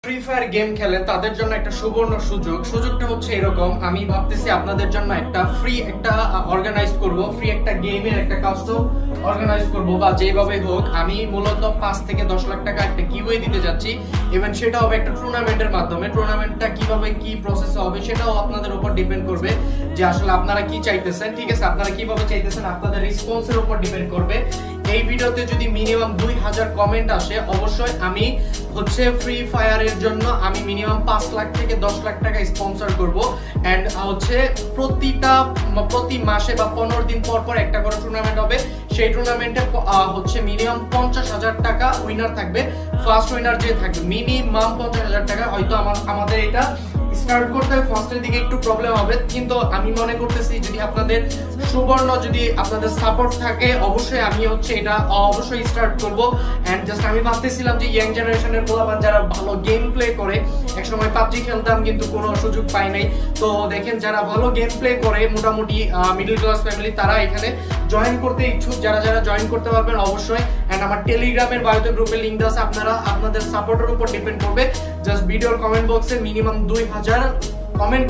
Free fire game খেলে তাদের জন্য একটা সুবর্ণ সুযোগটা হচ্ছে এরকম। আমি ভাবতেছি আপনাদের জন্য একটা ফ্রি একটা অর্গানাইজ করব, ফ্রি একটা গেমের একটা কাস্টম অর্গানাইজ করব, বা যেভাবে হোক আমি মূলত 5 থেকে 10 লাখ টাকা একটা গিভওয়ে দিতে যাচ্ছি। ইভেন সেটা হবে একটা টুর্নামেন্টের মাধ্যমে। টুর্নামেন্টটা কিভাবে কি প্রসেসে হবে সেটাও আপনাদের উপর ডিপেন্ড করবে যে আসলে আপনারা কি চাইতেছেন। ঠিক আছে, আপনারা কিভাবে চাইতেছেন আপনাদের রেসপন্সের উপর ডিপেন্ড করবে। এই ভিডিওতে যদি মিনিমাম 2000 কমেন্ট আসে, অবশ্যই আমি হচ্ছে ফ্রি ফায়ারের জন্য আমি মিনিমাম 5 লাখ থেকে 10 লাখ টাকা স্পন্সর করব। এন্ড হচ্ছে প্রতি মাসে বা 15 দিন পর পর একটা করে টুর্নামেন্ট হবে। সেই টুর্নামেন্টে হচ্ছে মিনিমাম 50,000 টাকা উইনার থাকবে। ফার্স্ট উইনার যে থাকবে মিনিমাম 50,000 টাকা। হয়তো আমাদের এটা স্টার্ট করতে ফার্স্টের দিকে একটু প্রবলেম হবে, কিন্তু আমি মনে করতেছি যদি আপনাদের যদি আপনাদের সাপোর্ট থাকে, অবশ্যই আমি হচ্ছে এটা অবশ্যই স্টার্ট করব। এন্ড জাস্ট আমি ভাবতেছিলাম যে ইয়াং জেনারেশনের পোলাপান যারা ভালো গেম প্লে করে, একসময় পাবজি খেলতাম কিন্তু কোনো সুযোগ পাই নাই, তো দেখেন যারা ভালো গেম প্লে করে মোটামুটি মিডল ক্লাস ফ্যামিলি, তারা এখানে জয়েন করতে ইচ্ছুক। যারা জয়েন করতে পারবেন অবশ্যই। এন্ড আমার টেলিগ্রামের বায়োতে গ্রুপের লিংক আছে, আপনারা আপনাদের সাপোর্টের উপর ডিপেন্ড করবে। জাস্ট ভিডিওর কমেন্ট বক্সে মিনিমাম 2000 কমেন্ট